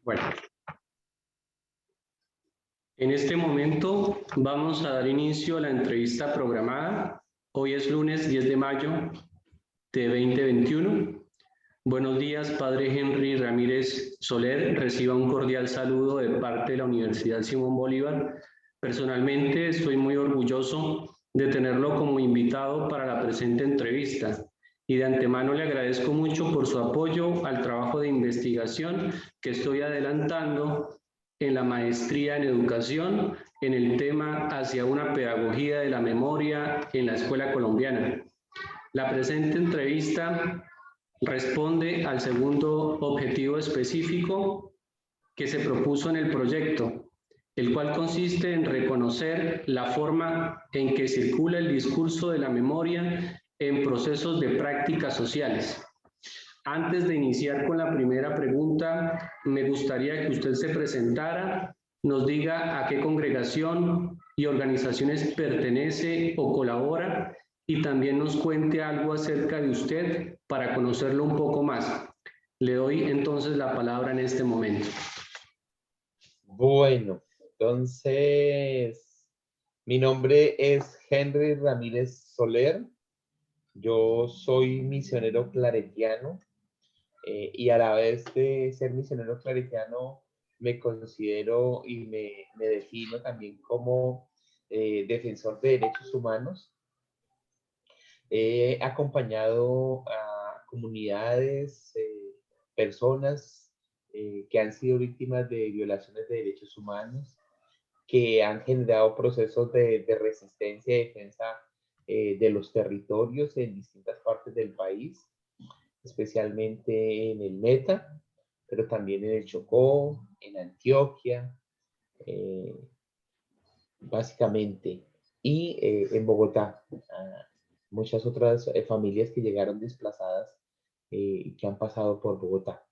Bueno, en este momento vamos a dar inicio a la entrevista programada. Hoy es lunes 10 de mayo de 2021. Buenos días, padre Henry Ramírez Soler. Reciba un cordial saludo de parte de la Universidad Simón Bolívar. Personalmente estoy muy orgulloso de tenerlo como invitado para la presente entrevista y de antemano le agradezco mucho por su apoyo al trabajo de investigación que estoy adelantando en la maestría en educación en el tema hacia una pedagogía de la memoria en la escuela colombiana. La presente entrevista responde al segundo objetivo específico que se propuso en el proyecto, el cual consiste en reconocer la forma en que circula el discurso de la memoria en procesos de prácticas sociales. Antes de iniciar con la primera pregunta, me gustaría que usted se presentara, nos diga a qué congregación y organizaciones pertenece o colabora y también nos cuente algo acerca de usted para conocerlo un poco más. Le doy entonces la palabra en este momento. Bueno, entonces, mi nombre es Henry Ramírez Soler. Yo soy misionero claretiano y a la vez de ser misionero claretiano me considero y me defino también como defensor de derechos humanos. He acompañado a comunidades, personas que han sido víctimas de violaciones de derechos humanos, que han generado procesos de resistencia y defensa de los territorios en distintas partes del país, especialmente en el Meta, pero también en el Chocó, en Antioquia, eh, básicamente, y en Bogotá. Muchas otras familias que llegaron desplazadas y que han pasado por Bogotá.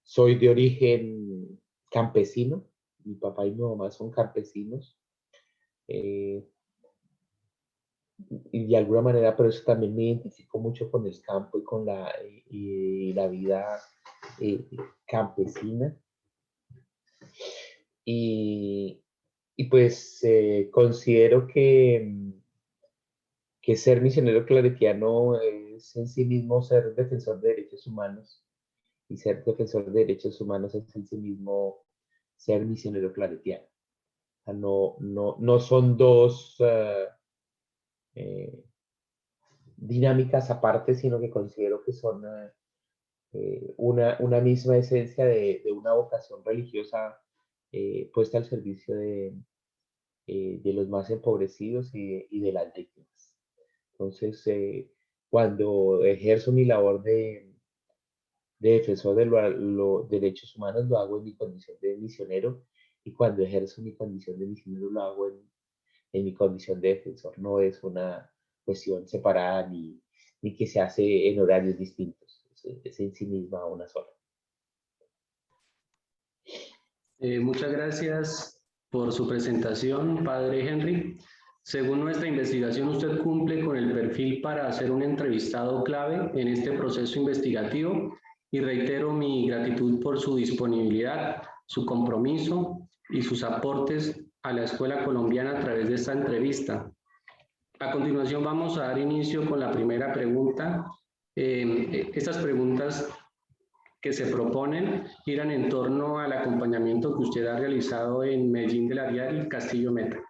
Soy de origen campesino, mi papá y mi mamá son campesinos, y de alguna manera, pero eso también me identifico mucho con el campo y con la vida campesina. Y, y pues considero que ser misionero claretiano es en sí mismo ser defensor de derechos humanos, y ser defensor de derechos humanos es en sí mismo ser misionero claretiano. O sea, no son dos eh, dinámicas aparte, sino que considero que son una misma esencia de una vocación religiosa puesta al servicio de los más empobrecidos y de las víctimas. Entonces, cuando ejerzo mi labor de defensor de los derechos humanos, lo hago en mi condición de misionero, y cuando ejerzo mi condición de misionero, lo hago en mi condición de defensor. No es una cuestión separada ni que se hace en horarios distintos. Es en sí misma una sola. Muchas gracias por su presentación, padre Henry. Según nuestra investigación, usted cumple con el perfil para ser un entrevistado clave en este proceso investigativo y reitero mi gratitud por su disponibilidad, su compromiso y sus aportes a la escuela colombiana a través de esta entrevista. A continuación vamos a dar inicio con la primera pregunta. Estas preguntas que se proponen giran en torno al acompañamiento que usted ha realizado en Medellín del Ariar y Castillo Meta.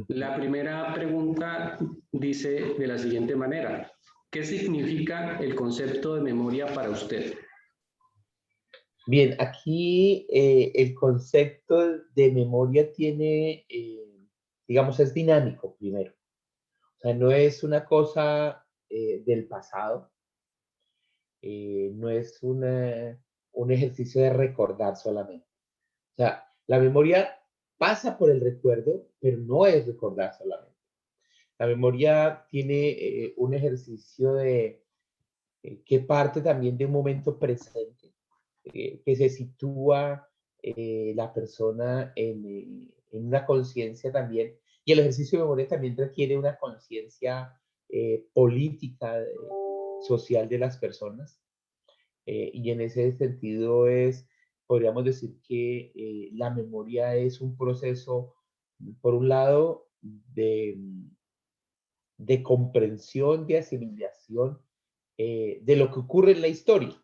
La primera pregunta dice de la siguiente manera: ¿qué significa el concepto de memoria para usted? Bien, aquí el concepto de memoria tiene, digamos, es dinámico primero. O sea, no es una cosa del pasado, no es un ejercicio de recordar solamente. O sea, la memoria pasa por el recuerdo, pero no es recordar solamente. La memoria tiene un ejercicio que parte también de un momento presente, que se sitúa la persona en una conciencia también, y el ejercicio de memoria también requiere una conciencia política, social de las personas. Y en ese sentido podríamos decir que la memoria es un proceso, por un lado, de comprensión, de asimilación de lo que ocurre en la historia.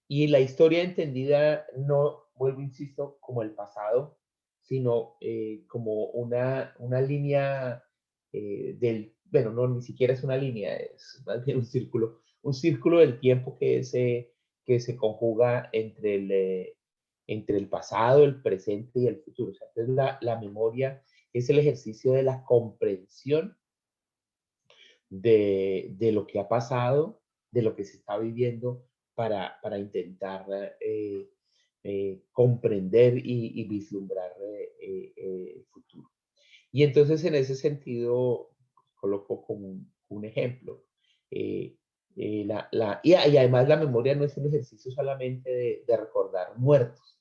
Y la historia entendida no, vuelvo, insisto, como el pasado, sino como una línea bueno, no, ni siquiera es una línea, es más bien un círculo del tiempo que se conjuga entre el pasado, el presente y el futuro. O sea, entonces la memoria es el ejercicio de la comprensión de lo que ha pasado, de lo que se está viviendo para intentar comprender y vislumbrar el futuro. Y entonces en ese sentido, coloco como un ejemplo. Y además la memoria no es un ejercicio solamente de recordar muertos.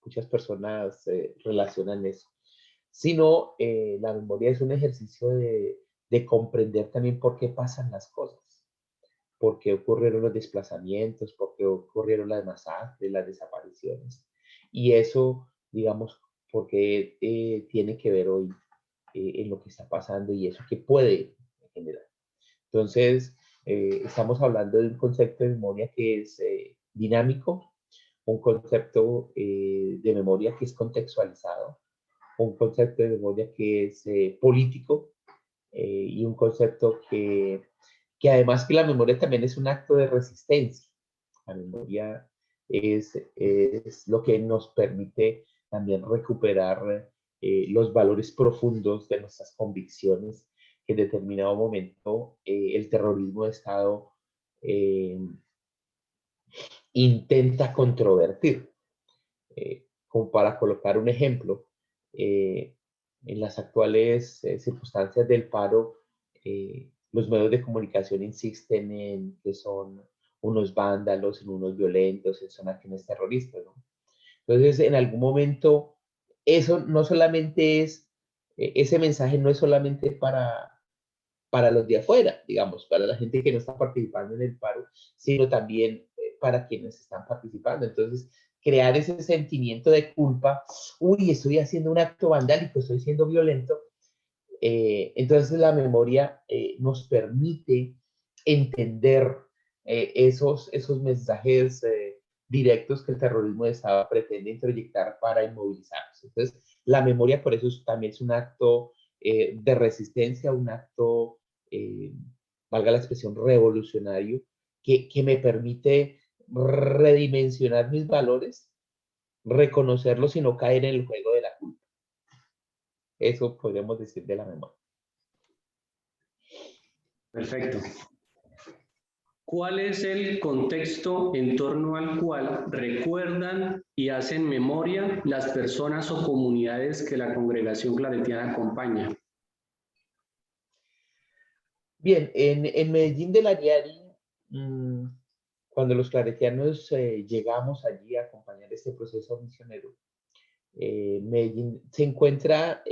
Muchas personas relacionan eso, sino la memoria es un ejercicio de comprender también por qué pasan las cosas, por qué ocurrieron los desplazamientos, por qué ocurrieron las masacres, las desapariciones. Y eso, digamos, porque tiene que ver hoy en lo que está pasando y eso que puede generar. Entonces, estamos hablando de un concepto de memoria que es dinámico, un concepto de memoria que es contextualizado, un concepto de memoria que es político y un concepto que además que la memoria también es un acto de resistencia. La memoria es lo que nos permite también recuperar los valores profundos de nuestras convicciones que en determinado momento el terrorismo de Estado eh, intenta controvertir. Como para colocar un ejemplo, en las actuales circunstancias del paro, los medios de comunicación insisten en que son unos vándalos, en unos violentos, son acciones terroristas, ¿no? Entonces, en algún momento, eso no solamente ese mensaje no es solamente para los de afuera, digamos, para la gente que no está participando en el paro, sino también para quienes están participando. Entonces, crear ese sentimiento de culpa, uy, estoy haciendo un acto vandálico, estoy siendo violento. Entonces, la memoria nos permite entender esos mensajes directos que el terrorismo de Estado pretende introyectar para inmovilizarnos. Entonces, la memoria por eso también es un acto de resistencia, un acto, eh, valga la expresión, revolucionario, que me permite redimensionar mis valores, reconocerlos y no caer en el juego de la culpa. Eso podríamos decir de la memoria. Perfecto. ¿Cuál es el contexto en torno al cual recuerdan y hacen memoria las personas o comunidades que la congregación claretiana acompaña? Bien, en Medellín de la Ariari, cuando los claretianos llegamos allí a acompañar este proceso misionero, Medellín se encuentra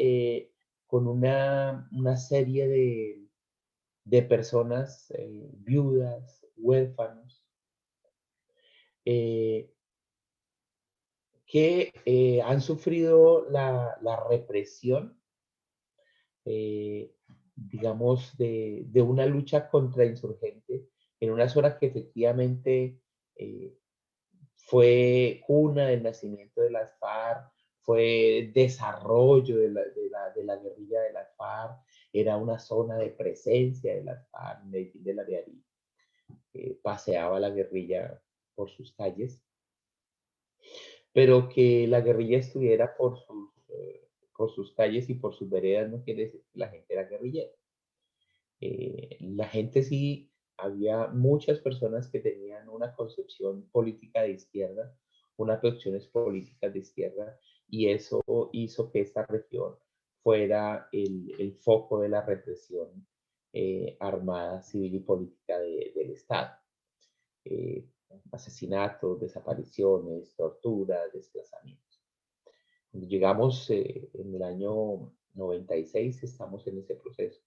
con una serie de personas viudas, huérfanos, eh, que han sufrido la represión, eh, digamos, de una lucha contrainsurgente en una zona que efectivamente eh, fue cuna del nacimiento de las FARC, fue desarrollo de la guerrilla de las FARC, era una zona de presencia de las FARC, Medellín de la Ariari, paseaba la guerrilla por sus calles, pero que la guerrilla estuviera por sus calles y por sus veredas no quiere decir que la gente era guerrillera. La gente sí, había muchas personas que tenían una concepción política de izquierda, unas opciones políticas de izquierda, y eso hizo que esta región fuera el foco de la represión armada, civil y política del Estado. Eh, Asesinatos, desapariciones, torturas, desplazamientos. Cuando llegamos en el año 96, estamos en ese proceso.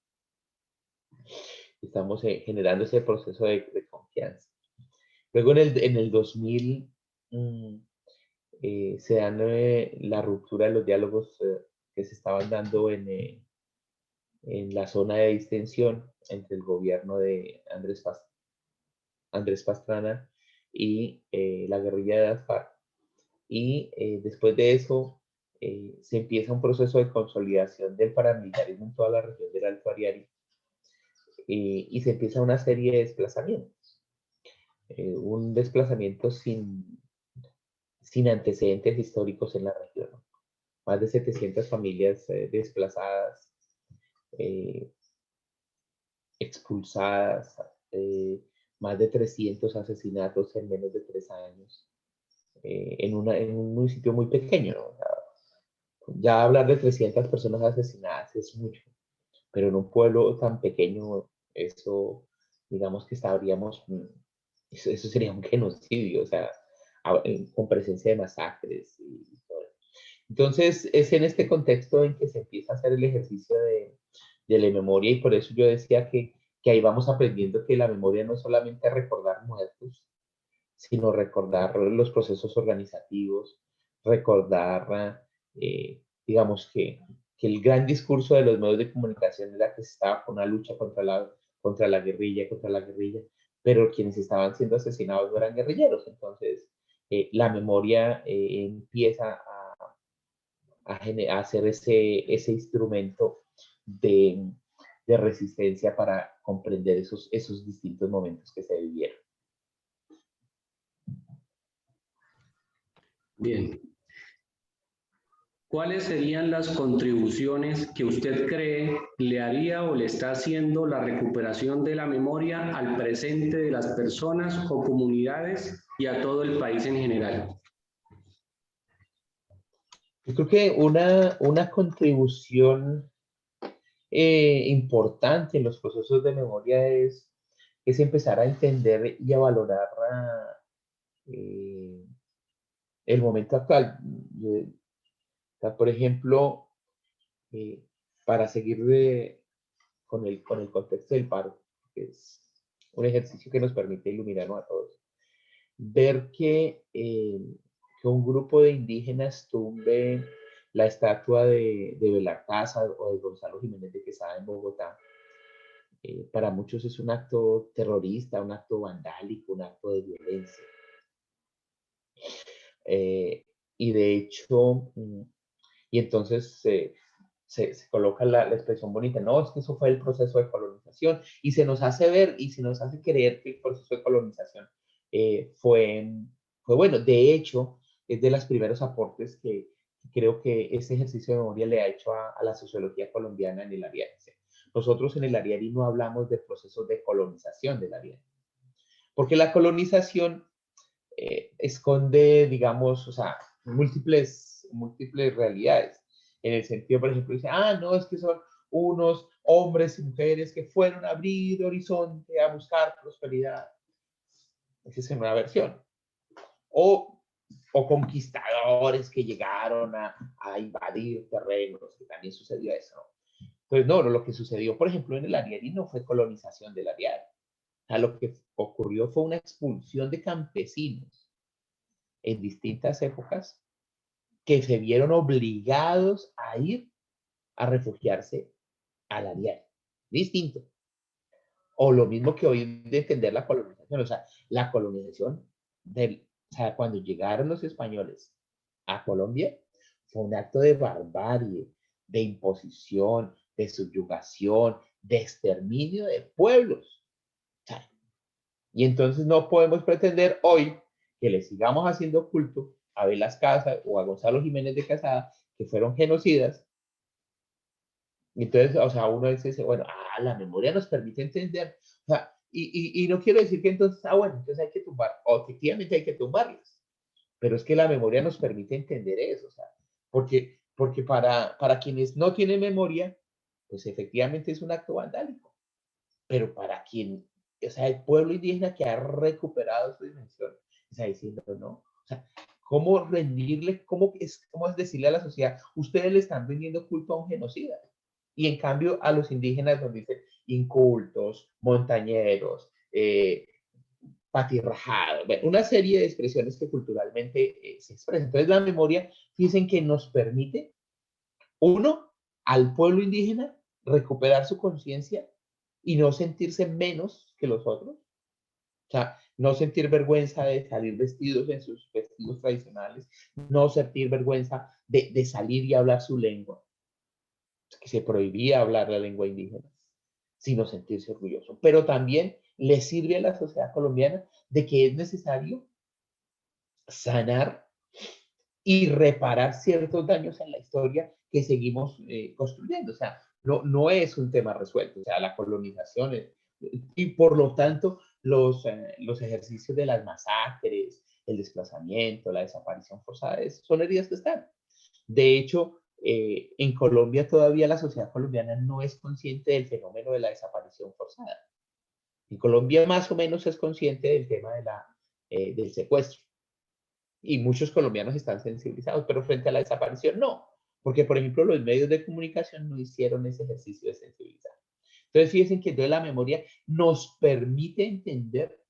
Estamos generando ese proceso de confianza. Luego en el 2000 mm, se dan la ruptura de los diálogos que se estaban dando en la zona de distensión entre el gobierno de Andrés Pastrana y la guerrilla de las FARC. Y después de eso se empieza un proceso de consolidación del paramilitarismo en toda la región del Alto Ariari y se empieza una serie de desplazamientos. Un desplazamiento sin antecedentes históricos en la región, ¿no? Más de 700 familias desplazadas, eh, expulsadas, más de 300 asesinatos en menos de 3 años, en un municipio muy pequeño, ¿no? O sea, ya hablar de 300 personas asesinadas es mucho, pero en un pueblo tan pequeño, eso, digamos que estaríamos, eso sería un genocidio, o sea, con presencia de masacres y todo. Entonces, es en este contexto en que se empieza a hacer el ejercicio de la memoria y por eso yo decía que ahí vamos aprendiendo que la memoria no es solamente recordar muertos, sino recordar los procesos organizativos, recordar, digamos, que el gran discurso de los medios de comunicación era que se estaba con una lucha contra la guerrilla, pero quienes estaban siendo asesinados no eran guerrilleros. Entonces, la memoria empieza a hacer ese instrumento de, de resistencia para comprender esos distintos momentos que se vivieron. Bien. ¿Cuáles serían las contribuciones que usted cree le haría o le está haciendo la recuperación de la memoria al presente de las personas o comunidades y a todo el país en general? Yo creo que una contribución importante en los procesos de memoria es empezar a entender y a valorar eh, el momento actual. O sea, por ejemplo, eh, para seguir con el contexto del paro, que es un ejercicio que nos permite iluminarnos a todos, ver que un grupo de indígenas tumbe la estatua de Belalcázar o de Gonzalo Jiménez de Quesada en Bogotá, para muchos es un acto terrorista, un acto vandálico, un acto de violencia. Eh, y de hecho, y entonces se coloca la expresión bonita, no, es que eso fue el proceso de colonización, y se nos hace ver y se nos hace creer que el proceso de colonización fue bueno. De hecho, es de los primeros aportes que creo que este ejercicio de memoria le ha hecho a la sociología colombiana en el Ariari. Nosotros en el Ariari no hablamos de procesos de colonización del Ariari, porque la colonización esconde, digamos, o sea, múltiples realidades. En el sentido, por ejemplo, dice, no, es que son unos hombres y mujeres que fueron a abrir horizonte a buscar prosperidad. Esa es una versión. O, o conquistadores que llegaron a invadir terrenos, que también sucedió eso, ¿no? Entonces, no, lo que sucedió, por ejemplo, en el Ariari no fue colonización del Ariari. O sea, lo que ocurrió fue una expulsión de campesinos en distintas épocas que se vieron obligados a ir a refugiarse a la diaria. Distinto. O lo mismo que hoy de entender la colonización. O sea, la colonización o sea, cuando llegaron los españoles a Colombia, fue un acto de barbarie, de imposición, de subyugación, de exterminio de pueblos. O sea, y entonces no podemos pretender hoy que le sigamos haciendo culto a Velas Casas o a Gonzalo Jiménez de Quesada, que fueron genocidas. Entonces, o sea, uno dice, bueno, la memoria nos permite entender. O sea, y no quiero decir que entonces, bueno, entonces hay que tumbar, o efectivamente hay que tumbarlas, pero es que la memoria nos permite entender eso, o sea, porque para quienes no tienen memoria, pues efectivamente es un acto vandálico, pero para quien, o sea, el pueblo indígena que ha recuperado su dimensión, está diciendo, no, o sea, ¿cómo rendirle, cómo es decirle a la sociedad, ustedes le están rendiendo culto a un genocida? Y en cambio a los indígenas nos dicen incultos, montañeros, patirrajado, bueno, una serie de expresiones que culturalmente se expresan. Entonces la memoria, dicen que nos permite, uno, al pueblo indígena recuperar su conciencia y no sentirse menos que los otros. O sea, no sentir vergüenza de salir vestidos en sus vestidos tradicionales, no sentir vergüenza de salir y hablar su lengua, que se prohibía hablar la lengua indígena, sino sentirse orgulloso. Pero también le sirve a la sociedad colombiana de que es necesario sanar y reparar ciertos daños en la historia que seguimos construyendo. O sea, no es un tema resuelto. O sea, la colonización y por lo tanto los ejercicios de las masacres, el desplazamiento, la desaparición forzada, son heridas que están. De hecho, en Colombia todavía la sociedad colombiana no es consciente del fenómeno de la desaparición forzada. En Colombia más o menos es consciente del tema del secuestro y muchos colombianos están sensibilizados, pero frente a la desaparición no, porque por ejemplo los medios de comunicación no hicieron ese ejercicio de sensibilizar. Entonces fíjense que entonces la memoria nos permite entender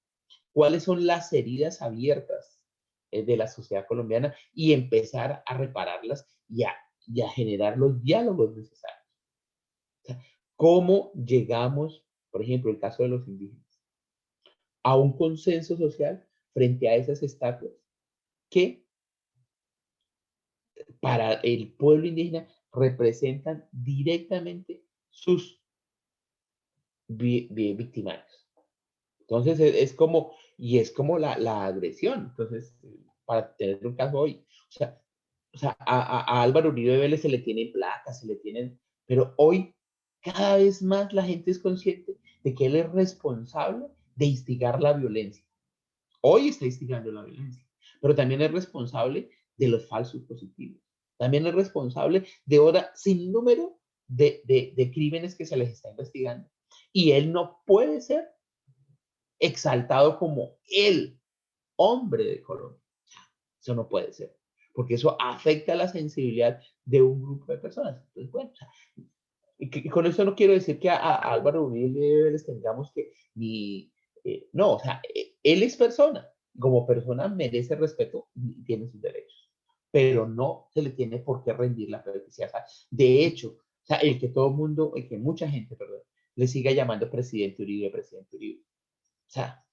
cuáles son las heridas abiertas de la sociedad colombiana y empezar a repararlas y a generar los diálogos necesarios. O sea, ¿cómo llegamos, por ejemplo, el caso de los indígenas, a un consenso social frente a esas estatuas que para el pueblo indígena representan directamente sus victimarios? Entonces es como la agresión. Entonces, para tener un caso hoy, a Álvaro Uribe Vélez se le tienen placas, se le tienen, pero hoy cada vez más la gente es consciente de que él es responsable de instigar la violencia. Hoy está instigando la violencia, pero también es responsable de los falsos positivos. También es responsable de ahora sin número de crímenes que se les está investigando. Y él no puede ser exaltado como el hombre de Colombia. Eso no puede ser, porque eso afecta la sensibilidad de un grupo de personas. Entonces, bueno, y con eso no quiero decir que a Álvaro Uribe les tengamos que ni no, o sea, él es persona, como persona merece respeto y tiene sus derechos, pero no se le tiene por qué rendir la pleitesía. O sea, de hecho, o sea, el que mucha gente, perdón, le siga llamando presidente Uribe, presidente Uribe. O sea,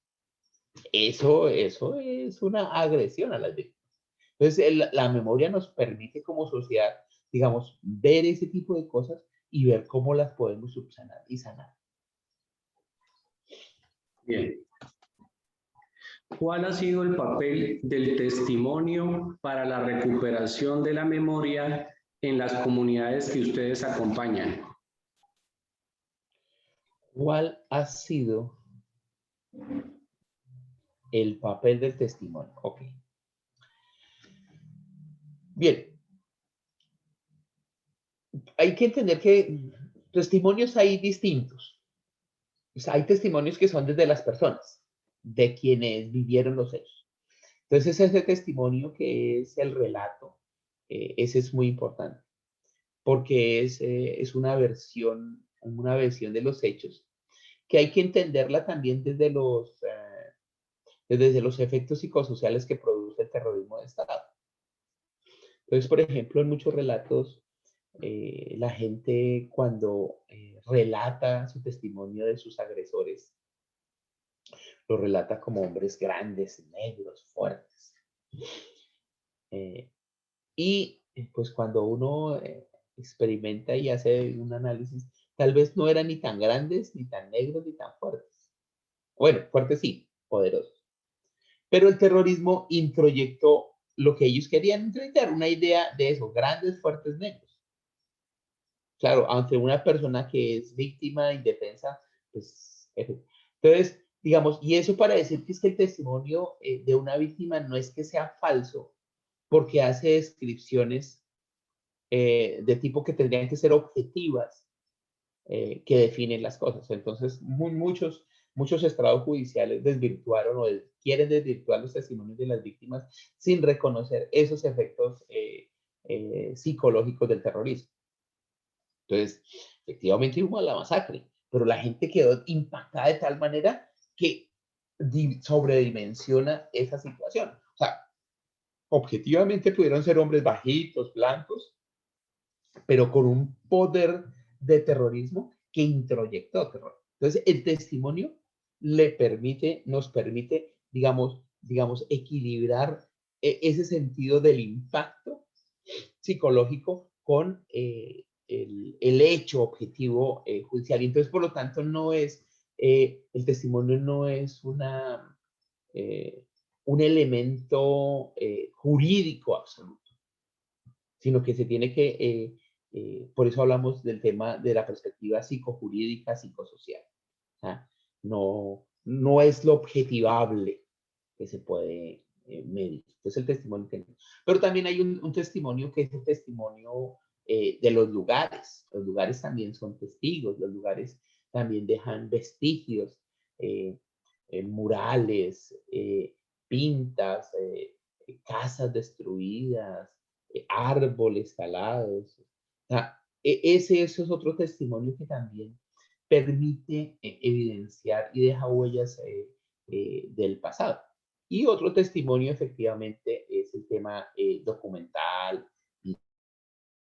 eso es una agresión a las víctimas. Entonces, la memoria nos permite como sociedad, digamos, ver ese tipo de cosas y ver cómo las podemos subsanar y sanar. Bien. ¿Cuál ha sido el papel del testimonio para la recuperación de la memoria en las comunidades que ustedes acompañan? ¿Cuál ha sido el papel del testimonio? Ok. Bien. Hay que entender que testimonios hay distintos. O sea, hay testimonios que son desde las personas, de quienes vivieron los hechos. Entonces, ese testimonio que es el relato, ese es muy importante, porque es una versión de los hechos, que hay que entenderla también desde los efectos psicosociales que produce el terrorismo de Estado. Entonces, por ejemplo, en muchos relatos, la gente cuando relata su testimonio de sus agresores, lo relata como hombres grandes, negros, fuertes. Pues cuando uno experimenta y hace un análisis, tal vez no eran ni tan grandes, ni tan negros, ni tan fuertes. Bueno, fuertes sí, poderosos. Pero el terrorismo introyectó lo que ellos querían introyectar, una idea de eso, grandes, fuertes, negros. Claro, ante una persona que es víctima, indefensa, pues, entonces, digamos, y eso para decir que es que el testimonio de una víctima no es que sea falso, porque hace descripciones de tipo que tendrían que ser objetivas, que definen las cosas. Entonces, muchos estrados judiciales desvirtuaron o quieren desvirtuar los testimonios de las víctimas sin reconocer esos efectos psicológicos del terrorismo. Entonces, efectivamente hubo la masacre, pero la gente quedó impactada de tal manera que sobredimensiona esa situación. O sea, objetivamente pudieron ser hombres bajitos, blancos, pero con un poder de terrorismo que introyectó terror. Entonces, el testimonio nos permite, digamos, equilibrar ese sentido del impacto psicológico con el hecho objetivo judicial. Y entonces, por lo tanto, el testimonio no es eh, un elemento jurídico absoluto, sino que se tiene por eso hablamos del tema de la perspectiva psicojurídica, psicosocial. O sea, no es lo objetivable que se puede medir. Entonces el testimonio tiene. Pero también hay un testimonio que es el testimonio de los lugares. Los lugares también son testigos, los lugares también dejan vestigios, eh, murales, pintas, casas destruidas, árboles talados. O sea, ese es otro testimonio que también permite evidenciar y deja huellas del pasado. Y otro testimonio efectivamente es el tema documental,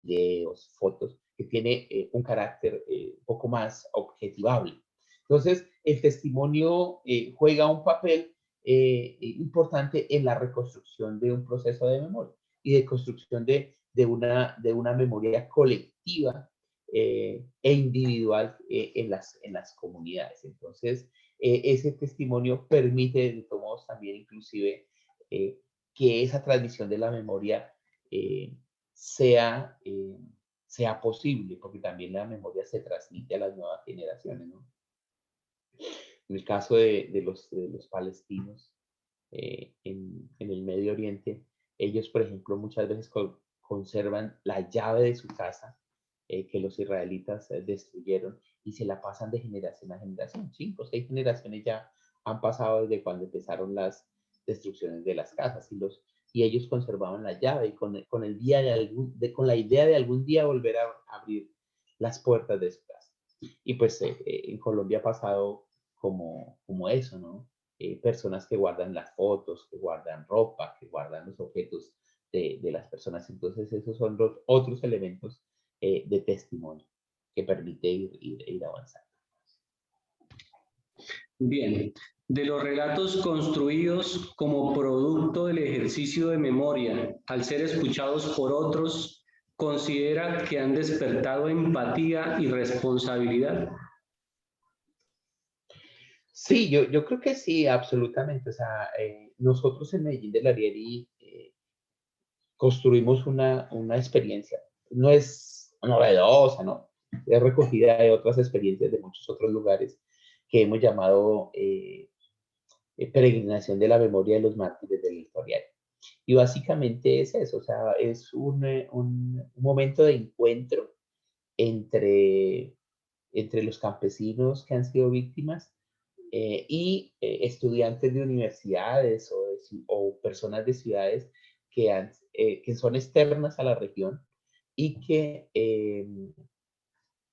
videos, fotos, que tiene un carácter un poco más objetivable. Entonces, el testimonio juega un papel importante en la reconstrucción de un proceso de memoria y de construcción de una memoria colectiva e individual en las comunidades. Entonces, ese testimonio permite, de todos modos, también inclusive que esa transmisión de la memoria sea, sea posible, porque también la memoria se transmite a las nuevas generaciones, ¿no? En el caso de los palestinos en el Medio Oriente, ellos, por ejemplo, muchas veces conservan la llave de su casa que los israelitas destruyeron y se la pasan de generación a generación. 5 o 6 generaciones ya han pasado desde cuando empezaron las destrucciones de las casas y ellos conservaban la llave y con el día con la idea de algún día volver a abrir las puertas de su casa. Y pues en Colombia ha pasado como eso, ¿no? Personas que guardan las fotos, que guardan ropa, que guardan los objetos de las personas. Entonces, esos son los otros elementos de testimonio que permite ir avanzando. Bien, de los relatos construidos como producto del ejercicio de memoria, al ser escuchados por otros, ¿considera que han despertado empatía y responsabilidad? Sí, yo creo que sí, absolutamente. O sea, nosotros en Medellín del Ariely construimos una experiencia. No es novedosa, ¿no? Es recogida de otras experiencias de muchos otros lugares que hemos llamado peregrinación de la memoria de los mártires del historial. Y básicamente es eso, o sea, es un momento de encuentro entre, entre los campesinos que han sido víctimas y estudiantes de universidades o personas de ciudades que son externas a la región y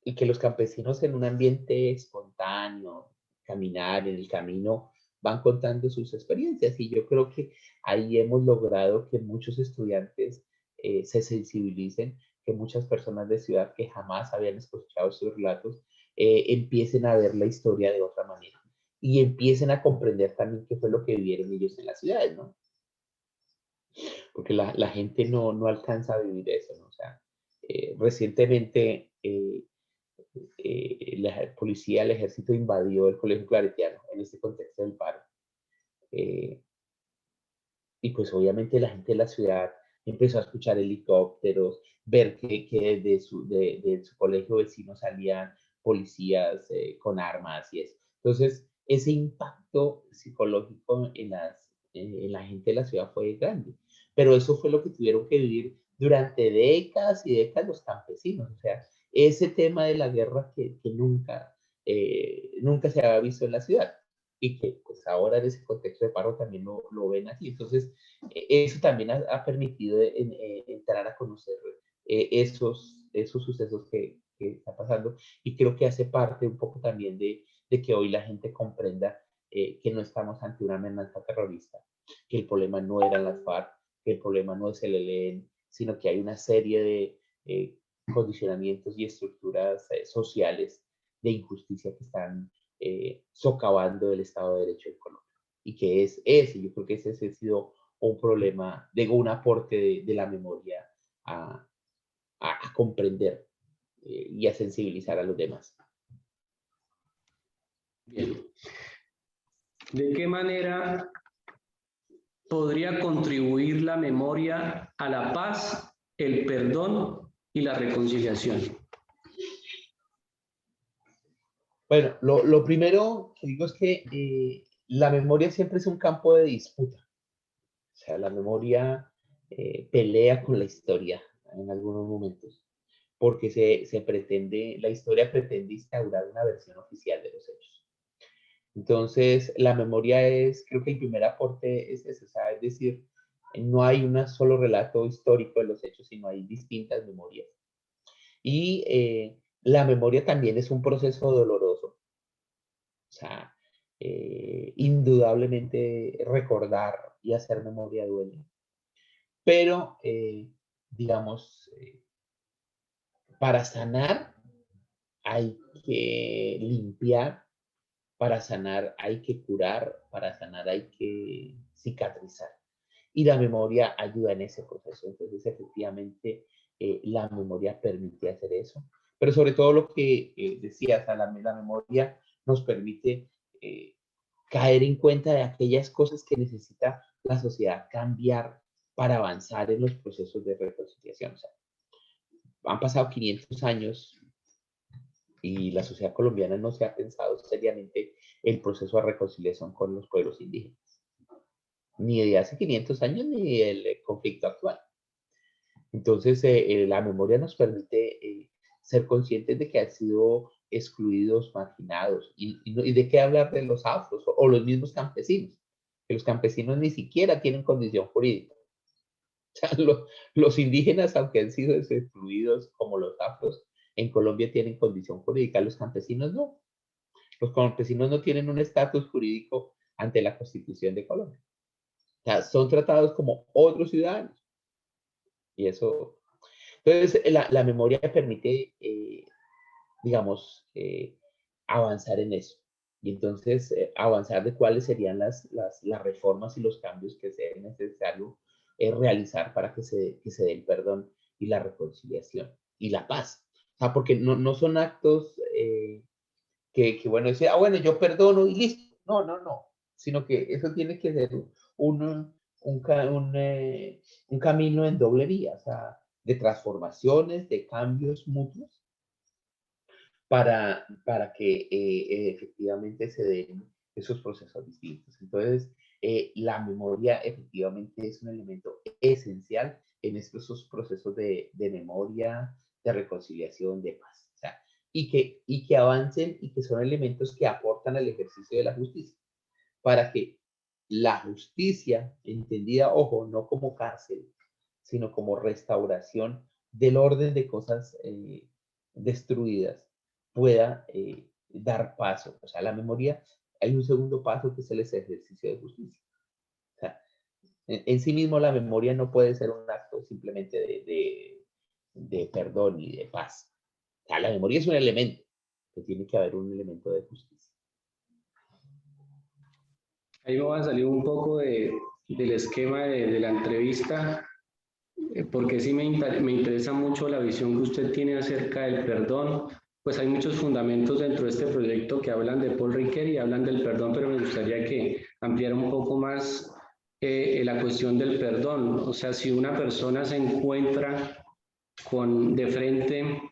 y que los campesinos en un ambiente espontáneo, caminar en el camino, van contando sus experiencias. Y yo creo que ahí hemos logrado que muchos estudiantes se sensibilicen, que muchas personas de ciudad que jamás habían escuchado sus relatos empiecen a ver la historia de otra manera y empiecen a comprender también qué fue lo que vivieron ellos en las ciudades, ¿no? Porque la gente no alcanza a vivir eso, ¿no? O sea, recientemente la policía, el ejército invadió el colegio claretiano en este contexto del paro. Eh, y pues obviamente la gente de la ciudad empezó a escuchar helicópteros, ver que de su colegio vecino salían policías con armas y eso. Entonces, ese impacto psicológico en la gente de la ciudad fue grande. Pero eso fue lo que tuvieron que vivir durante décadas y décadas los campesinos. O sea, ese tema de la guerra que nunca se había visto en la ciudad y que pues ahora en ese contexto de paro también lo ven así. Entonces, eso también ha permitido entrar a conocer esos sucesos que están pasando y creo que hace parte un poco también de que hoy la gente comprenda que no estamos ante una amenaza terrorista, que el problema no eran las FARC, que el problema no es el ELN, sino que hay una serie de condicionamientos y estructuras sociales de injusticia que están socavando el Estado de Derecho en Colombia. Y que es ese, yo creo que ese ha sido un problema, digo, un aporte de la memoria a comprender y a sensibilizar a los demás. Bien. ¿De qué manera podría contribuir la memoria a la paz, el perdón y la reconciliación? Bueno, lo primero que digo es que la memoria siempre es un campo de disputa. O sea, la memoria pelea con la historia en algunos momentos, porque la historia pretende instaurar una versión oficial de los hechos. Entonces, la memoria creo que el primer aporte es ese, o sea, es decir, no hay un solo relato histórico de los hechos, sino hay distintas memorias. Y la memoria también es un proceso doloroso. O sea, indudablemente recordar y hacer memoria duele. Pero, digamos, para sanar hay que limpiar, para sanar hay que curar, para sanar hay que cicatrizar. Y la memoria ayuda en ese proceso. Entonces, efectivamente, la memoria permite hacer eso. Pero sobre todo lo que decías, la memoria nos permite caer en cuenta de aquellas cosas que necesita la sociedad cambiar para avanzar en los procesos de reconciliación. O sea, han pasado 500 años y la sociedad colombiana no se ha pensado seriamente el proceso de reconciliación con los pueblos indígenas, ni de hace 500 años ni el conflicto actual. Entonces, la memoria nos permite ser conscientes de que han sido excluidos, marginados, y de qué hablar de los afros o los mismos campesinos, que los campesinos ni siquiera tienen condición jurídica. O sea, los indígenas, aunque han sido excluidos como los afros, en Colombia tienen condición jurídica, los campesinos no. Los campesinos no tienen un estatus jurídico ante la Constitución de Colombia. O sea, son tratados como otros ciudadanos. Y eso, entonces, la memoria permite, digamos, avanzar en eso. Y entonces, avanzar de cuáles serían las reformas y los cambios que sea necesario realizar para que se dé el perdón y la reconciliación y la paz. O sea, porque no son actos bueno, decir, bueno, yo perdono y listo. No, no, no. Sino que eso tiene que ser un, un camino en doble vía, o sea, de transformaciones, de cambios mutuos, para que efectivamente se den esos procesos distintos. Entonces, la memoria efectivamente es un elemento esencial en estos procesos de memoria, de reconciliación, de paz. O sea, y que avancen y que son elementos que aportan al ejercicio de la justicia, para que la justicia, entendida, ojo, no como cárcel, sino como restauración del orden de cosas destruidas, pueda dar paso. O sea, la memoria, hay un segundo paso que es el ejercicio de justicia. O sea, en sí mismo la memoria no puede ser un acto simplemente de perdón y de paz. O sea, la memoria es un elemento, que tiene que haber un elemento de justicia. Ahí me va a salir un poco del esquema de la entrevista, porque sí me interesa mucho la visión que usted tiene acerca del perdón. Pues hay muchos fundamentos dentro de este proyecto que hablan de Paul Ricoeur y hablan del perdón, pero me gustaría que ampliara un poco más la cuestión del perdón. O sea, si una persona se encuentra de frente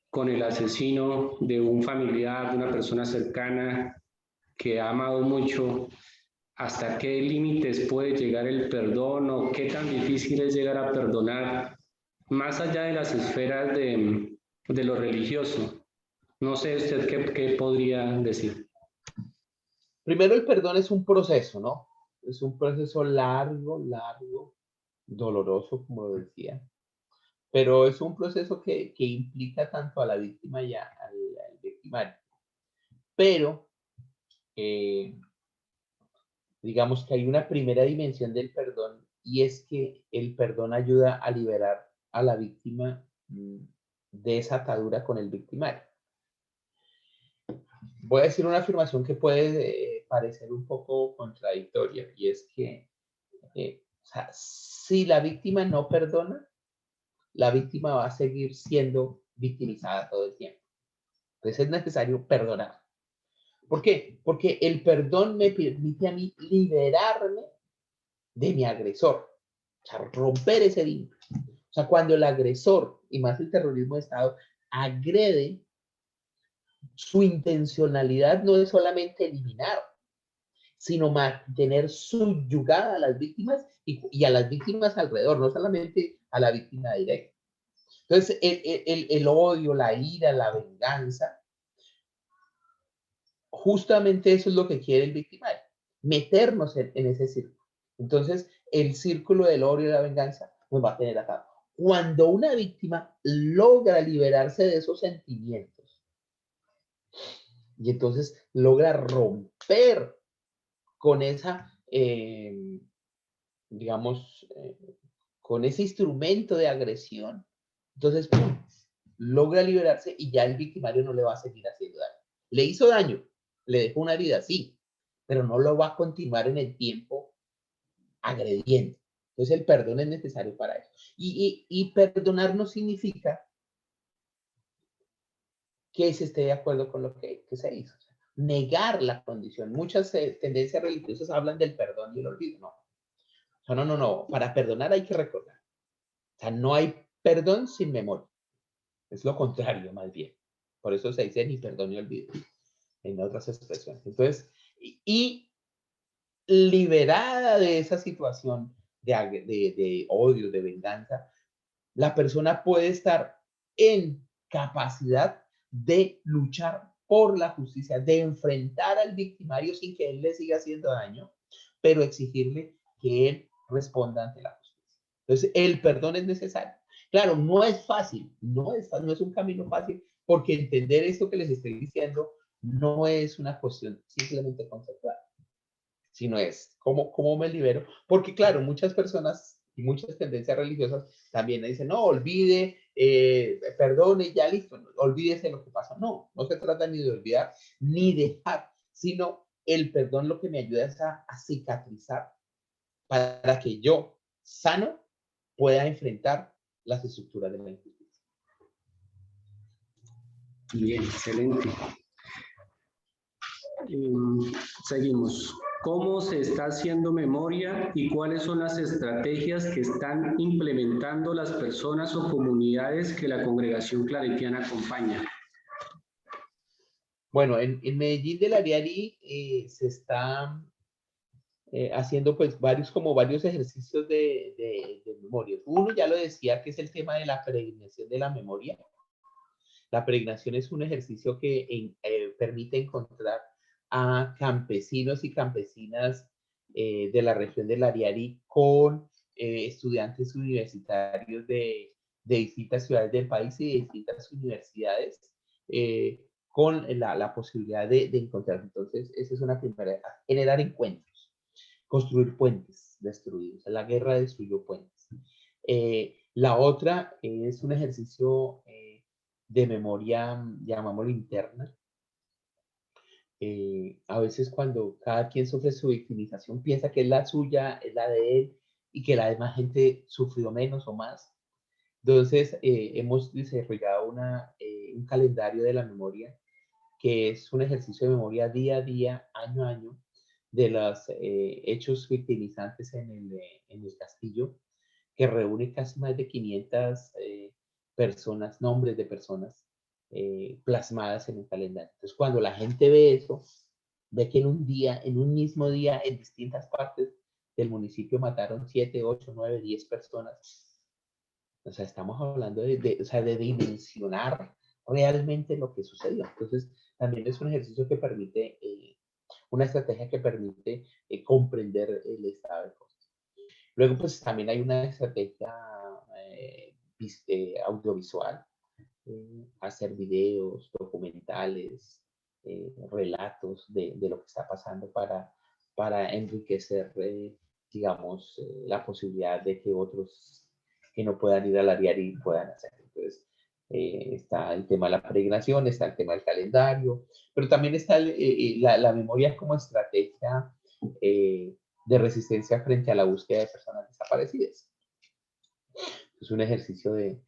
con el asesino de un familiar, de una persona cercana que ha amado mucho, ¿hasta qué límites puede llegar el perdón o qué tan difícil es llegar a perdonar más allá de las esferas de lo religioso? No sé usted qué podría decir. Primero, el perdón es un proceso, ¿no? Es un proceso largo, doloroso, como lo decía, pero es un proceso que implica tanto a la víctima y al victimario. Pero digamos que hay una primera dimensión del perdón y es que el perdón ayuda a liberar a la víctima de esa atadura con el victimario. Voy a decir una afirmación que puede parecer un poco contradictoria y es que o sea, si la víctima no perdona, la víctima va a seguir siendo victimizada todo el tiempo. Entonces es necesario perdonar. ¿Por qué? Porque el perdón me permite a mí liberarme de mi agresor, o sea, romper ese vínculo. O sea, cuando el agresor, y más el terrorismo de Estado, agrede, su intencionalidad no es solamente eliminar, sino mantener subyugada a las víctimas y a las víctimas alrededor, no solamente a la víctima directa. Entonces, el odio, la ira, la venganza, justamente eso es lo que quiere el victimario, meternos en ese círculo. Entonces, el círculo del odio y la venganza nos va a tener atado. Cuando una víctima logra liberarse de esos sentimientos y entonces logra romper con esa, digamos, con ese instrumento de agresión, entonces, ¡pum!, logra liberarse y ya el victimario no le va a seguir haciendo daño. Le hizo daño, le dejó una herida, sí, pero no lo va a continuar en el tiempo agrediendo. Entonces el perdón es necesario para eso. Y perdonar no significa que se esté de acuerdo con lo que se hizo. O sea, negar la condición. Muchas tendencias religiosas hablan del perdón y el olvido. No. O sea, no. Para perdonar hay que recordar. O sea, no hay perdón sin memoria. Es lo contrario, más bien. Por eso se dice ni perdón ni olvido en otras expresiones. Entonces, y liberada de esa situación de odio, de venganza, la persona puede estar en capacidad de luchar por la justicia, de enfrentar al victimario sin que él le siga haciendo daño, pero exigirle que él responda ante la justicia. Entonces, el perdón es necesario. Claro, no es fácil, no es un camino fácil, porque entender esto que les estoy diciendo no es una cuestión simplemente conceptual, sino es cómo me libero. Porque claro, muchas personas y muchas tendencias religiosas también dicen, no, olvide, perdone, ya listo, no, olvídese lo que pasó. No, no se trata ni de olvidar, ni dejar, sino el perdón lo que me ayuda es a cicatrizar para que yo, sano, pueda enfrentar las estructuras de la injusticia. Bien, excelente. Seguimos. ¿Cómo se está haciendo memoria y cuáles son las estrategias que están implementando las personas o comunidades que la congregación claretiana acompaña? Bueno, en Medellín del Ariari se está haciendo pues varios ejercicios de memoria. Uno ya lo decía, que es el tema de la peregrinación de la memoria. La peregrinación es un ejercicio que permite encontrar a campesinos y campesinas de la región del Ariari con estudiantes universitarios de distintas ciudades del país y de distintas universidades, con la posibilidad de encontrar. Entonces, esa es una primera, generar encuentros, construir puentes destruidos. La guerra destruyó puentes. La otra es un ejercicio de memoria, llamámoslo interna. A veces cuando cada quien sufre su victimización piensa que es la suya, es la de él, y que la demás gente sufrió menos o más. Entonces, hemos desarrollado un calendario de la memoria, que es un ejercicio de memoria día a día, año a año, de los hechos victimizantes en el castillo, que reúne casi más de 500 personas, nombres de personas plasmadas en un calendario. Entonces, cuando la gente ve eso, ve que en un mismo día, en distintas partes del municipio mataron 7, 8, 9, 10 personas. O sea, estamos hablando o sea, de dimensionar realmente lo que sucedió. Entonces, también es un ejercicio que permite, una estrategia que permite comprender el estado de cosas. Luego, pues también hay una estrategia audiovisual, hacer videos, documentales, relatos de lo que está pasando para enriquecer, digamos, la posibilidad de que otros que no puedan ir a la diaria puedan hacerlo. Entonces, está el tema de la peregrinación, está el tema del calendario, pero también está la memoria como estrategia de resistencia frente a la búsqueda de personas desaparecidas. Es un ejercicio de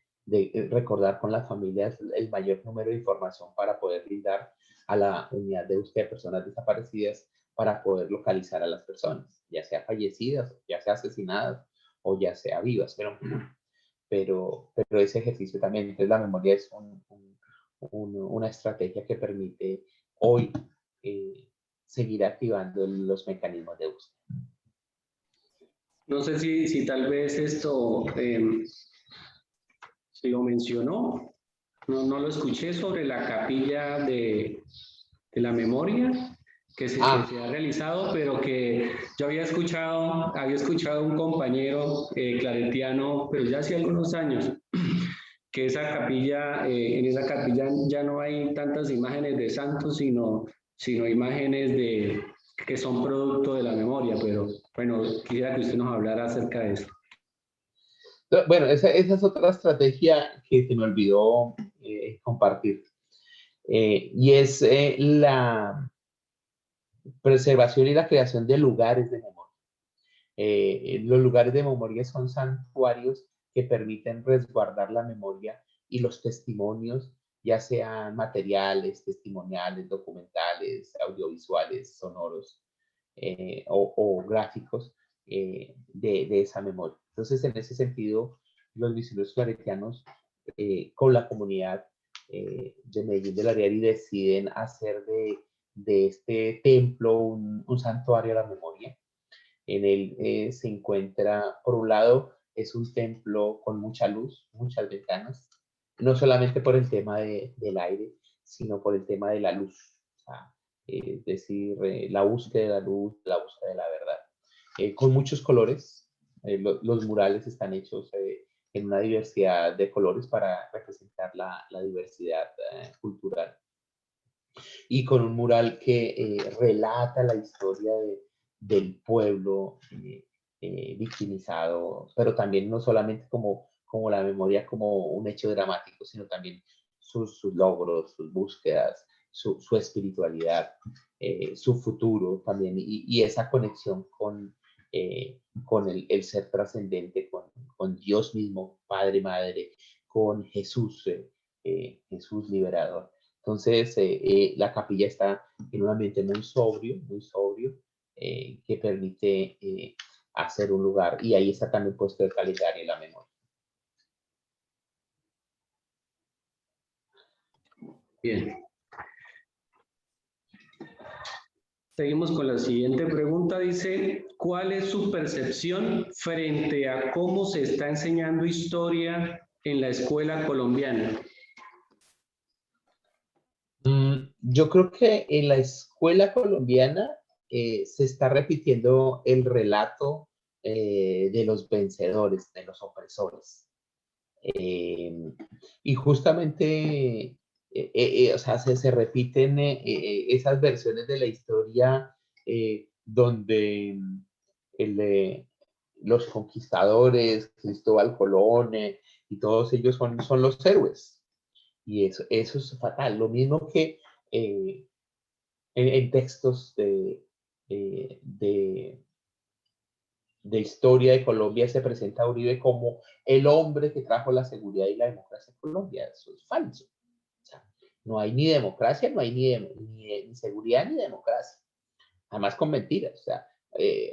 recordar con las familias el mayor número de información para poder brindar a la unidad de búsqueda de personas desaparecidas para poder localizar a las personas, ya sea fallecidas, ya sea asesinadas o ya sea vivas, pero ese ejercicio también, entonces la memoria es una estrategia que permite hoy seguir activando los mecanismos de búsqueda. No sé si tal vez esto se lo mencionó, no lo escuché sobre la capilla de la memoria que se ha realizado, pero que yo había escuchado a un compañero claretiano, pero ya hace algunos años, que esa capilla, en esa capilla ya no hay tantas imágenes de santos, sino imágenes que son producto de la memoria, pero bueno, quisiera que usted nos hablara acerca de eso. Bueno, esa es otra estrategia que se me olvidó compartir, y es la preservación y la creación de lugares de memoria. Los lugares de memoria son santuarios que permiten resguardar la memoria y los testimonios, ya sean materiales, testimoniales, documentales, audiovisuales, sonoros o gráficos de esa memoria. Entonces, en ese sentido, los misioneros claretianos con la comunidad de Medellín de la Riari deciden hacer de este templo un santuario a la memoria. En él se encuentra, por un lado, es un templo con mucha luz, muchas ventanas, no solamente por el tema del aire, sino por el tema de la luz. O sea, es decir, la búsqueda de la luz, la búsqueda de la verdad. Con muchos colores, los murales están hechos en una diversidad de colores para representar la diversidad cultural. Y con un mural que relata la historia del pueblo victimizado, pero también no solamente como la memoria como un hecho dramático, sino también sus logros, sus búsquedas, su espiritualidad, su futuro también, y esa conexión con el ser trascendente, con Dios mismo, Padre, Madre, con Jesús, Jesús liberador. Entonces, la capilla está en un ambiente muy sobrio, que permite hacer un lugar. Y ahí está también puesto el calendario y la memoria. Bien. Seguimos con la siguiente pregunta. Dice, ¿cuál es su percepción frente a cómo se está enseñando historia en la escuela colombiana? Yo creo que en la escuela colombiana se está repitiendo el relato de los vencedores, de los opresores. Y justamente, o sea, se repiten esas versiones de la historia donde el, los conquistadores, Cristóbal Colón y todos ellos son los héroes. Y eso es fatal. Lo mismo que en textos de historia de Colombia se presenta a Uribe como el hombre que trajo la seguridad y la democracia a Colombia. Eso es falso. O sea, no hay ni democracia, no hay ni seguridad ni democracia. Además con mentiras. O sea,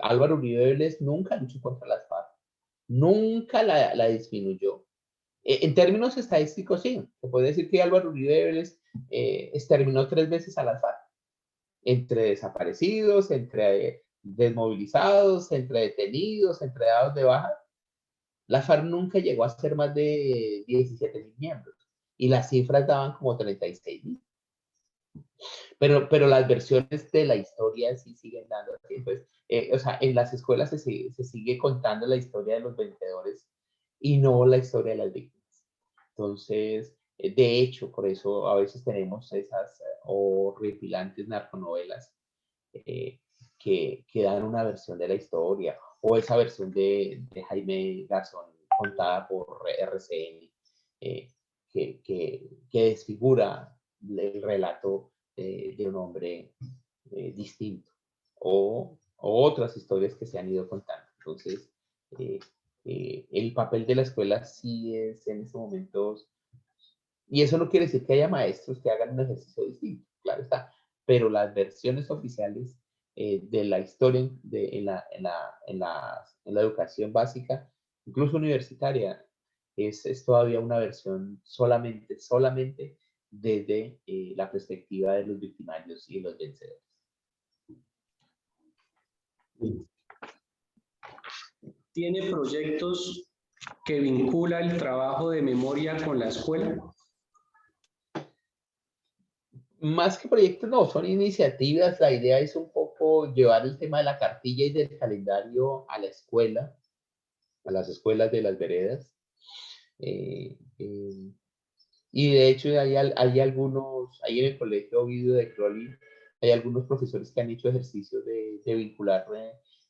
Álvaro Uribe Vélez nunca luchó contra las FARC. Nunca la disminuyó. En términos estadísticos, sí. Se puede decir que Álvaro Uribe Vélez exterminó 3 veces a las FARC. Entre desaparecidos, entre desmovilizados, entre detenidos, entre dados de baja. La FARC nunca llegó a ser más de 17.000 miembros y las cifras daban como 36.000. Pero las versiones de la historia sí siguen dando. Pues, o sea, en las escuelas se sigue contando la historia de los vencedores y no la historia de las víctimas. Entonces, de hecho, por eso a veces tenemos esas horripilantes narconovelas que dan una versión de la historia, o esa versión de Jaime Garzón contada por RCN, que desfigura el relato de un hombre distinto, o otras historias que se han ido contando. Entonces, eh, el papel de la escuela sí es en estos momentos, y eso no quiere decir que haya maestros que hagan un ejercicio distinto, claro está, pero las versiones oficiales de la historia en la educación básica, incluso universitaria, es todavía una versión solamente desde la perspectiva de los victimarios y los vencedores. ¿Tiene proyectos que vincula el trabajo de memoria con la escuela? Más que proyectos, no, son iniciativas. La idea es un poco llevar el tema de la cartilla y del calendario a la escuela, a las escuelas de las veredas. Eh, eh, y de hecho hay algunos, ahí en el colegio Ovidio de Crowley, hay algunos profesores que han hecho ejercicios de vincular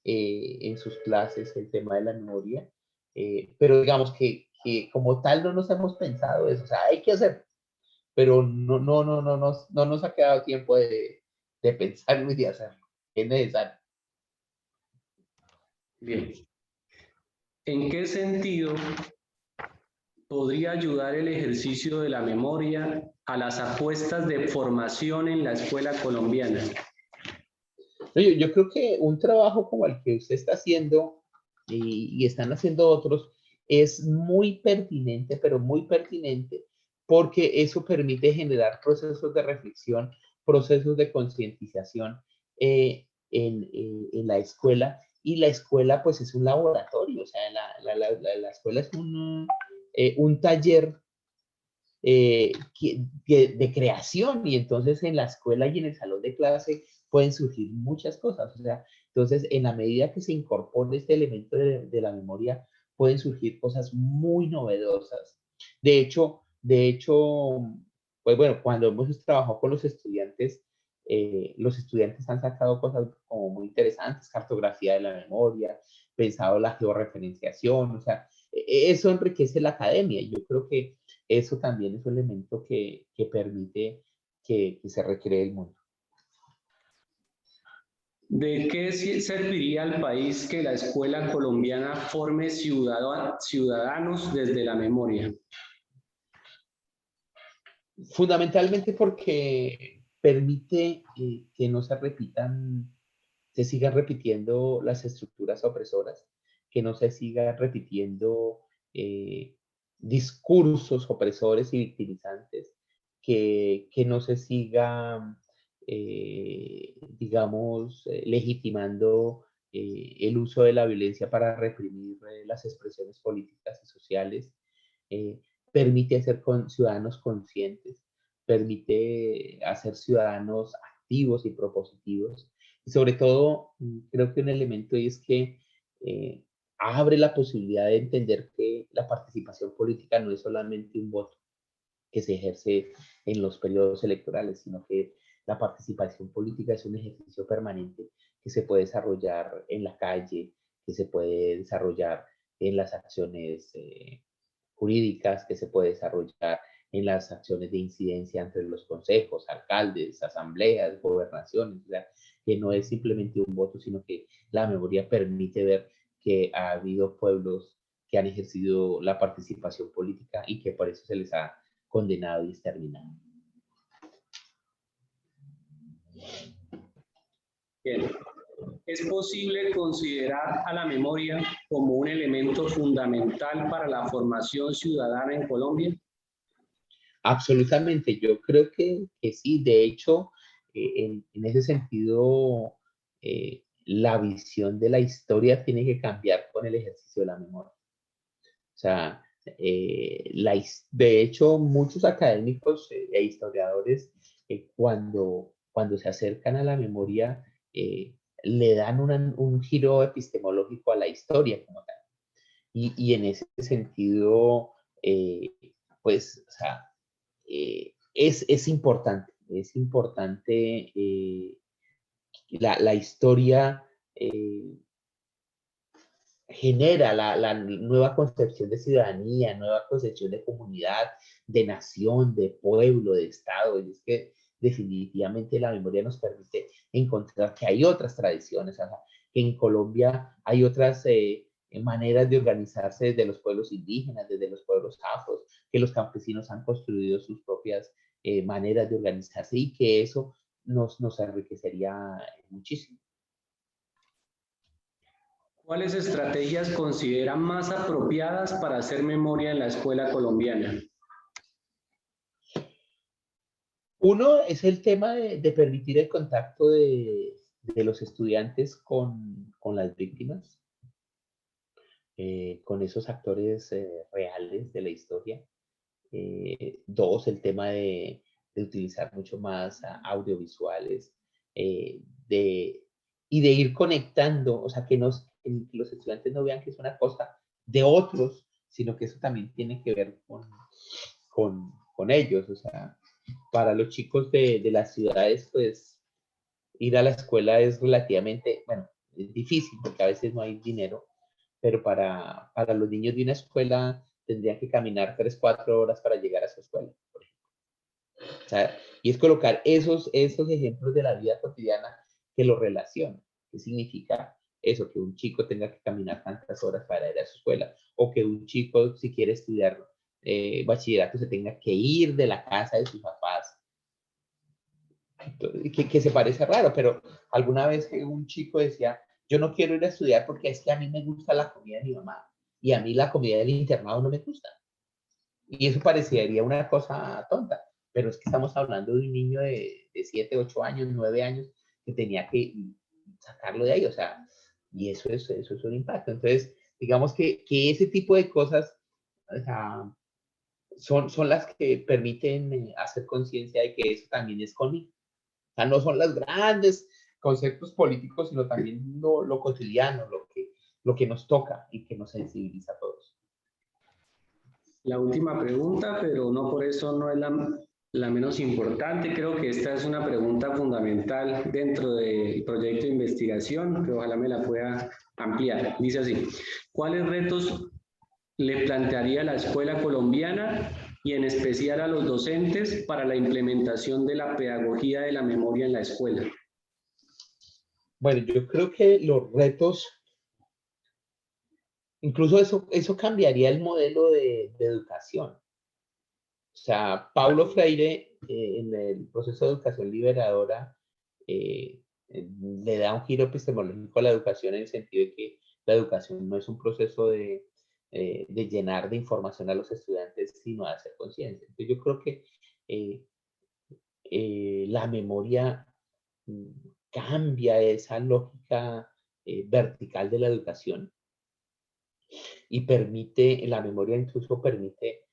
en sus clases el tema de la memoria. Pero digamos que como tal no nos hemos pensado eso, o sea, hay que hacer, pero no nos ha quedado tiempo de pensarlo y de hacerlo. Es necesario. Bien. ¿En qué sentido podría ayudar el ejercicio de la memoria a las apuestas de formación en la escuela colombiana? Yo creo que un trabajo como el que usted está haciendo y están haciendo otros es muy pertinente, pero muy pertinente, porque eso permite generar procesos de reflexión, procesos de concientización en la escuela. Y la escuela, pues, es un laboratorio, o sea, la escuela es un taller de creación, y entonces en la escuela y en el salón de clase pueden surgir muchas cosas. O sea, entonces en la medida que se incorpore este elemento de la memoria, pueden surgir cosas muy novedosas. De hecho, pues bueno, cuando hemos trabajado con los estudiantes han sacado cosas como muy interesantes, cartografía de la memoria, pensado la georreferenciación, o sea, eso enriquece la academia. Yo creo que eso también es un elemento que permite que se recree el mundo. ¿De qué serviría al país que la escuela colombiana forme ciudadanos desde la memoria? Fundamentalmente porque permite que no se sigan repitiendo las estructuras opresoras, que no se sigan repitiendo eh, discursos opresores y victimizantes, que no se siga, digamos, legitimando el uso de la violencia para reprimir las expresiones políticas y sociales. eh, Permite hacer ciudadanos conscientes, permite hacer ciudadanos activos y propositivos. Y sobre todo, creo que un elemento es que eh, abre la posibilidad de entender que la participación política no es solamente un voto que se ejerce en los periodos electorales, sino que la participación política es un ejercicio permanente que se puede desarrollar en la calle, que se puede desarrollar en las acciones jurídicas, que se puede desarrollar en las acciones de incidencia entre los consejos, alcaldes, asambleas, gobernaciones, o sea, que no es simplemente un voto, sino que la memoria permite ver que ha habido pueblos que han ejercido la participación política y que por eso se les ha condenado y exterminado. Bien. ¿Es posible considerar a la memoria como un elemento fundamental para la formación ciudadana en Colombia? Absolutamente, yo creo que sí. De hecho, en ese sentido, la visión de la historia tiene que cambiar con el ejercicio de la memoria. O sea, de hecho, muchos académicos e historiadores, cuando se acercan a la memoria, le dan un giro epistemológico a la historia como tal. Y en ese sentido, pues, o sea, es importante la historia genera la nueva concepción de ciudadanía, nueva concepción de comunidad, de nación, de pueblo, de Estado. Y es que definitivamente la memoria nos permite encontrar que hay otras tradiciones, o sea, que en Colombia hay otras maneras de organizarse desde los pueblos indígenas, desde los pueblos afros, que los campesinos han construido sus propias maneras de organizarse y que eso nos enriquecería muchísimo. ¿Cuáles estrategias consideran más apropiadas para hacer memoria en la escuela colombiana? Uno es el tema de permitir el contacto de los estudiantes con las víctimas, con esos actores reales de la historia. Dos, el tema de utilizar mucho más audiovisuales eh, de, y de ir conectando, o sea, que los estudiantes no vean que es una cosa de otros, sino que eso también tiene que ver con ellos. O sea, para los chicos de las ciudades, pues ir a la escuela es relativamente, bueno, es difícil porque a veces no hay dinero, pero para los niños de una escuela tendrían que caminar 3, 4 horas para llegar a su escuela, por ejemplo. O sea, y es colocar esos ejemplos de la vida cotidiana que lo relacionan. ¿Qué significa eso? Que un chico tenga que caminar tantas horas para ir a su escuela, o que un chico, si quiere estudiar bachillerato, se tenga que ir de la casa de sus papás, que se parece raro, pero alguna vez un chico decía, yo no quiero ir a estudiar porque es que a mí me gusta la comida de mi mamá y a mí la comida del internado no me gusta. Y eso parecería una cosa tonta, pero es que estamos hablando de un niño de 7, 8 años, 9 años, que tenía que sacarlo de ahí, o sea, y eso es un impacto. Entonces, digamos que ese tipo de cosas, o sea, son las que permiten hacer conciencia de que eso también es conmigo. O sea, no son los grandes conceptos políticos, sino también lo cotidiano, lo que nos toca y que nos sensibiliza a todos. La última pregunta, pero no por eso no es la menos importante. Creo que esta es una pregunta fundamental dentro del proyecto de investigación, que ojalá me la pueda ampliar. Dice así, ¿cuáles retos le plantearía la escuela colombiana y en especial a los docentes para la implementación de la pedagogía de la memoria en la escuela? Bueno, yo creo que los retos, incluso eso cambiaría el modelo de educación. O sea, Paulo Freire, en el proceso de educación liberadora, le da un giro epistemológico a la educación en el sentido de que la educación no es un proceso de llenar de información a los estudiantes, sino de hacer conciencia. Entonces, yo creo que eh, la memoria mm, cambia esa lógica vertical de la educación y permite, la memoria incluso permite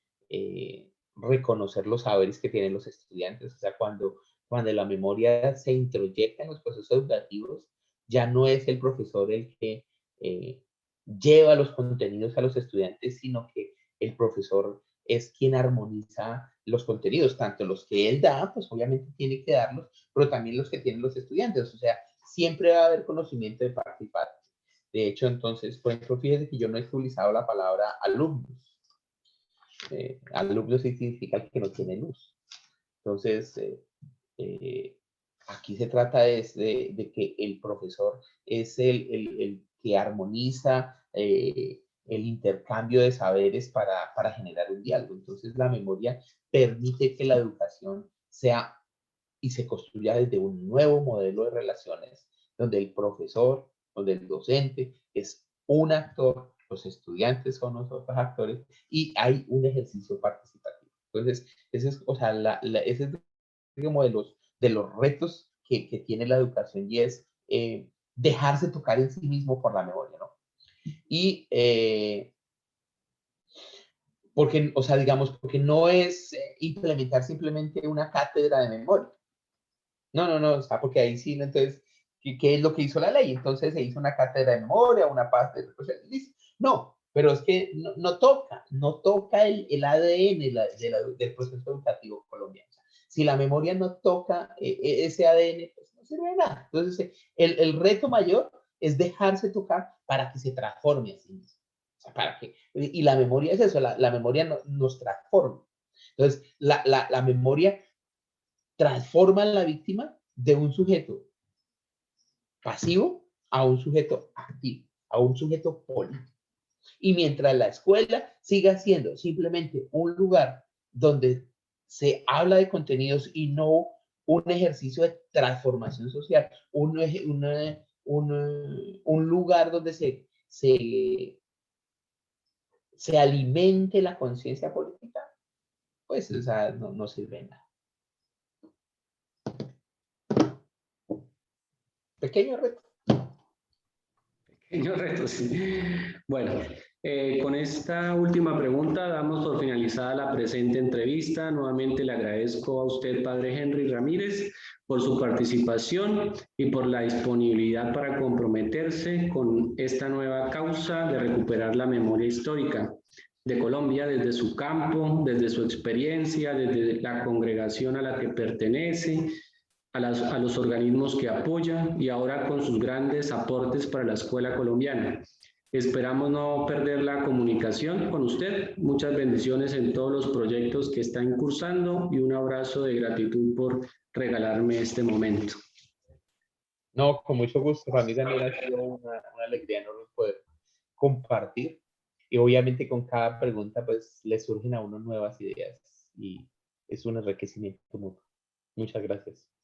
reconocer los saberes que tienen los estudiantes. O sea, cuando la memoria se introyecta en los procesos educativos, ya no es el profesor el que lleva los contenidos a los estudiantes, sino que el profesor es quien armoniza los contenidos, tanto los que él da, pues obviamente tiene que darlos, pero también los que tienen los estudiantes. O sea, siempre va a haber conocimiento de parte y parte. De hecho, entonces, por ejemplo, fíjese que yo no he utilizado la palabra alumnos. Alumno significa el que no tiene luz. Entonces, eh, aquí se trata de que el profesor es el que armoniza el intercambio de saberes para generar un diálogo. Entonces, la memoria permite que la educación sea y se construya desde un nuevo modelo de relaciones, donde el profesor, donde el docente es un actor, los estudiantes son los otros actores y hay un ejercicio participativo. Entonces, ese es, o sea, ese es como de los retos que tiene la educación y es dejarse tocar en sí mismo por la memoria, ¿no? Y porque, o sea, digamos, porque no es implementar simplemente una cátedra de memoria. No, no, no, o sea, porque ahí sí, ¿no? Entonces, ¿qué es lo que hizo la ley? Entonces se hizo una cátedra de memoria, una parte de... No, pero es que no toca el ADN del proceso educativo colombiano. O sea, si la memoria no toca ese ADN, pues sirve de nada. Entonces, el reto mayor es dejarse tocar para que se transforme así mismo. O sea, para que, y la memoria es eso, la memoria nos transforma. Entonces, la memoria transforma a la víctima de un sujeto pasivo a un sujeto activo, a un sujeto político. Y mientras la escuela siga siendo simplemente un lugar donde se habla de contenidos y no un ejercicio de transformación social, un lugar donde se alimente la conciencia política, pues o sea, no sirve de nada. Pequeño reto. Pequeño reto, sí. Bueno, con esta última pregunta damos por finalizada la presente entrevista. Nuevamente le agradezco a usted, padre Henry Ramírez, por su participación y por la disponibilidad para comprometerse con esta nueva causa de recuperar la memoria histórica de Colombia desde su campo, desde su experiencia, desde la congregación a la que pertenece, a los organismos que apoyan y ahora con sus grandes aportes para la escuela colombiana. Esperamos no perder la comunicación con usted. Muchas bendiciones en todos los proyectos que está incursando y un abrazo de gratitud por regalarme este momento. No, con mucho gusto. Para mí también ha sido una alegría enorme poder compartir. Y obviamente con cada pregunta pues le surgen a uno nuevas ideas y es un enriquecimiento mutuo. Muchas gracias.